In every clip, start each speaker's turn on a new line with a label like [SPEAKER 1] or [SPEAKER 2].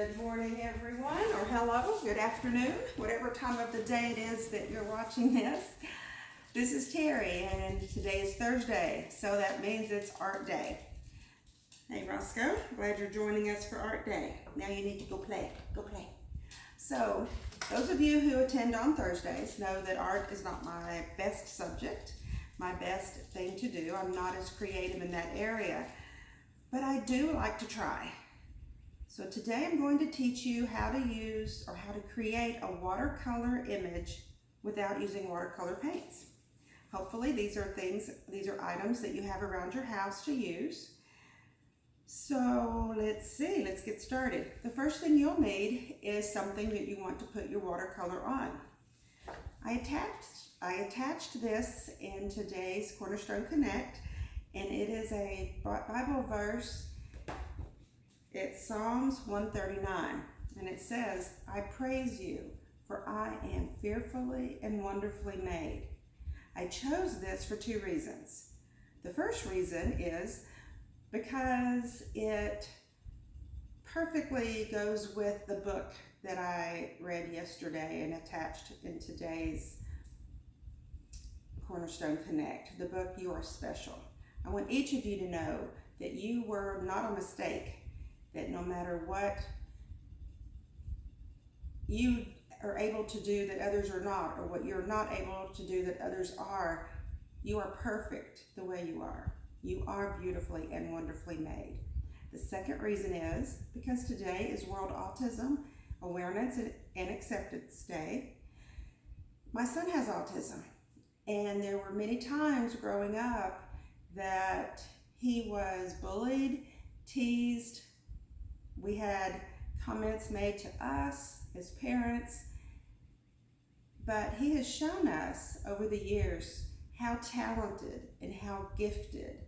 [SPEAKER 1] Good morning, everyone, or hello, good afternoon, whatever time of the day it is that you're watching this. This is Terry, and today is Thursday, so that means it's Art Day. Hey, Roscoe, glad you're joining us for Art Day. Now you need to go play, So, those of you who attend on Thursdays know that art is not my best subject, my best thing to do. I'm not as creative in that area, but I do like to try. So today I'm going to teach you how to use or how to create a watercolor image without using watercolor paints. Hopefully these are items that you have around your house to use. So let's get started. The first thing you'll need is something that you want to put your watercolor on. I attached this in today's Cornerstone Connect, and it is a Bible verse. It's Psalms 139, and it says, "I praise you, for I am fearfully and wonderfully made." I chose this for two reasons. The first reason is because it perfectly goes with the book that I read yesterday and attached in today's Cornerstone Connect, the book You Are Special. I want each of you to know that you were not a mistake, that no matter what you are able to do that others are not, or what you're not able to do that others are, you are perfect the way you are. You are beautifully and wonderfully made. The second reason is because today is World Autism Awareness and Acceptance Day. My son has autism, and there were many times growing up that he was bullied, teased. We had comments made to us as parents, but he has shown us over the years how talented and how gifted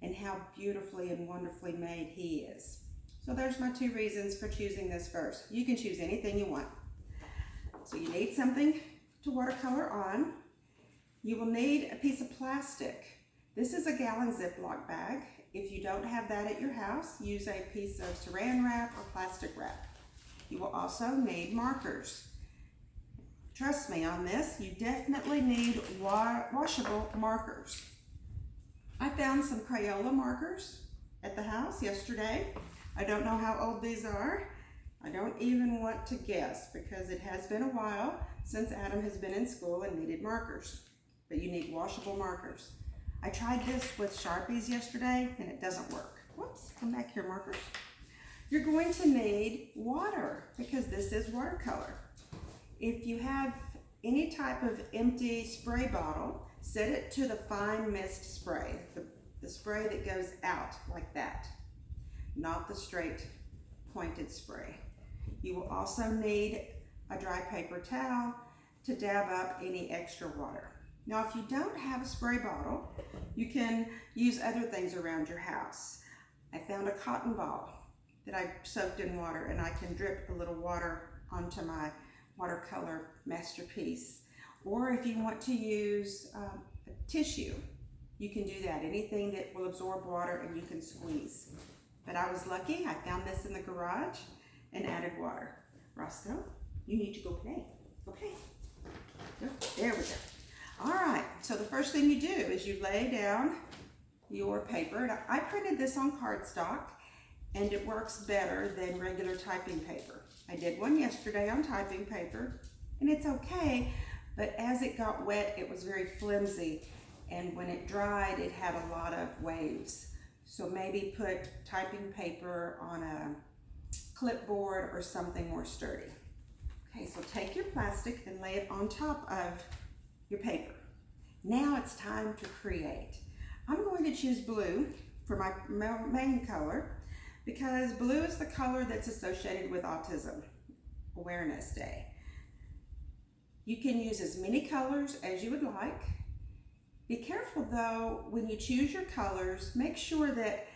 [SPEAKER 1] and how beautifully and wonderfully made he is. So there's my two reasons for choosing this verse. You can choose anything you want. So you need something to watercolor on. You will need a piece of plastic. This is a gallon Ziploc bag. If you don't have that at your house, use a piece of saran wrap or plastic wrap. You will also need markers. Trust me on this, you definitely need washable markers. I found some Crayola markers at the house yesterday. I don't know how old these are. I don't even want to guess because it has been a while since Adam has been in school and needed markers. But you need washable markers. I tried this with Sharpies yesterday and it doesn't work. Whoops, come back here, markers. You're going to need water because this is watercolor. If you have any type of empty spray bottle, set it to the fine mist spray, the spray that goes out like that, not the straight pointed spray. You will also need a dry paper towel to dab up any extra water. Now, if you don't have a spray bottle, you can use other things around your house. I found a cotton ball that I soaked in water, and I can drip a little water onto my watercolor masterpiece. Or if you want to use a tissue, you can do that. Anything that will absorb water and you can squeeze. But I was lucky, I found this in the garage and added water. Roscoe, you need to go play. Go play. Go. There we go. All right, so the first thing you do is you lay down your paper. Now, I printed this on cardstock, and it works better than regular typing paper. I did one yesterday on typing paper, and it's okay, but as it got wet, it was very flimsy, and when it dried, it had a lot of waves. So maybe put typing paper on a clipboard or something more sturdy. Okay, so take your plastic and lay it on top of your paper. Now it's time to create. I'm going to choose blue for my main color because blue is the color that's associated with Autism Awareness Day. You can use as many colors as you would like. Be careful though, when you choose your colors, make sure that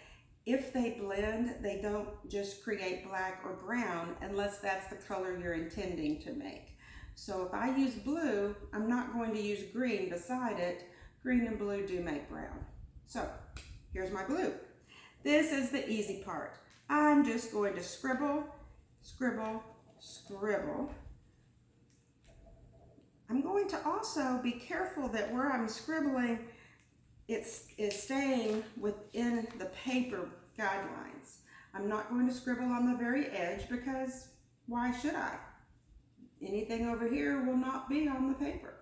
[SPEAKER 1] if they blend, they don't just create black or brown unless that's the color you're intending to make. So if I use blue, I'm not going to use green beside it. Green and blue do make brown. So here's my blue. This is the easy part. I'm just going to scribble scribble, scribble. I'm going to also be careful that where I'm scribbling, it is staying within the paper guidelines. I'm not going to scribble on the very edge because why should I? Anything over here will not be on the paper.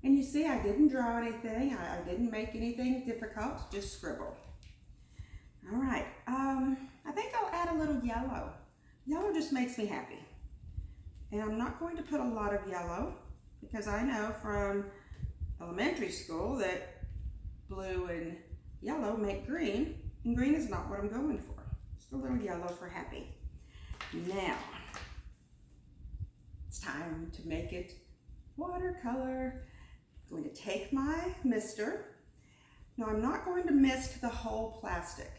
[SPEAKER 1] And you see, I didn't draw anything. I didn't make anything difficult, just scribble. All right, I think I'll add a little yellow. Yellow just makes me happy. And I'm not going to put a lot of yellow because I know from elementary school that blue and yellow make green, and green is not what I'm going for. Just a little yellow for happy. Now, it's time to make it watercolor. I'm going to take my mister. Now, I'm not going to mist the whole plastic.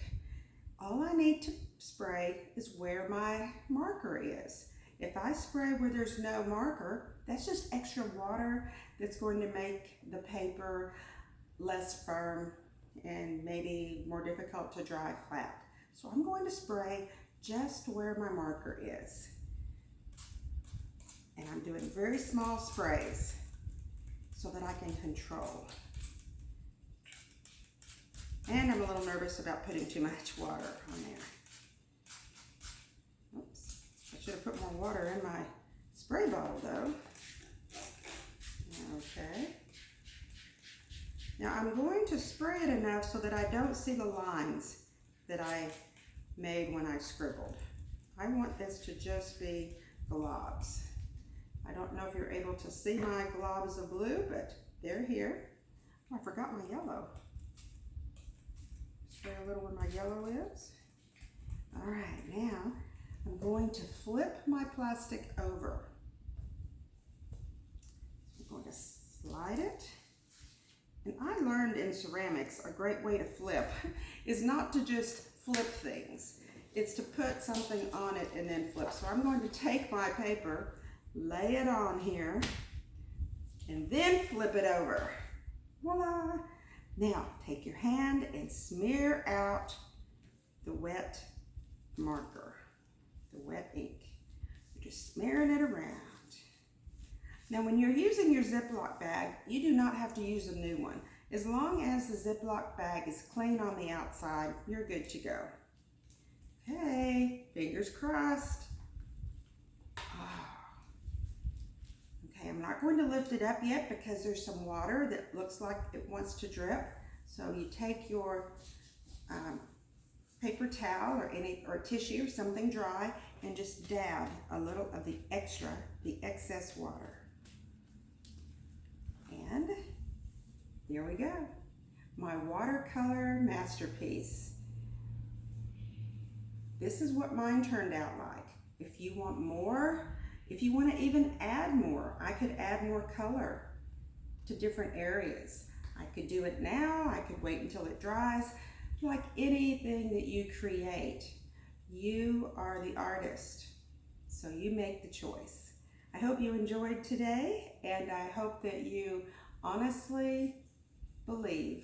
[SPEAKER 1] All I need to spray is where my marker is. If I spray where there's no marker, that's just extra water that's going to make the paper less firm and maybe more difficult to dry flat. So I'm going to spray just where my marker is. And I'm doing very small sprays so that I can control. And I'm a little nervous about putting too much water on there. Oops, I should have put more water in my spray bottle though. Okay. Now I'm going to spray it enough so that I don't see the lines that I made when I scribbled. I want this to just be globs. I don't know if you're able to see my globs of blue, but they're here. Oh, I forgot my yellow. Spray a little where my yellow is. All right, now I'm going to flip my plastic over. I'm going to slide it. And I learned in ceramics a great way to flip is not to just flip things. It's to put something on it and then flip. So I'm going to take my paper, lay it on here, and then flip it over. Voila! Now, take your hand and smear out the wet marker, the wet ink. You're just smearing it around. Now, when you're using your Ziploc bag, you do not have to use a new one. As long as the Ziploc bag is clean on the outside, you're good to go. Okay, fingers crossed. Okay, I'm not going to lift it up yet because there's some water that looks like it wants to drip. So you take your paper towel or tissue or something dry and just dab a little of the excess water. And there we go, my watercolor masterpiece. This is what mine turned out like. If you want more, if you want to even add more, I could add more color to different areas. I could do it now, I could wait until it dries. Like anything that you create, you are the artist, so you make the choice. I hope you enjoyed today, and I hope that you honestly believe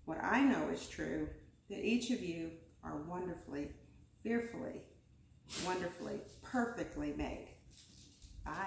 [SPEAKER 1] what I know is true, that each of you are wonderfully, fearfully, wonderfully, perfectly made. Bye.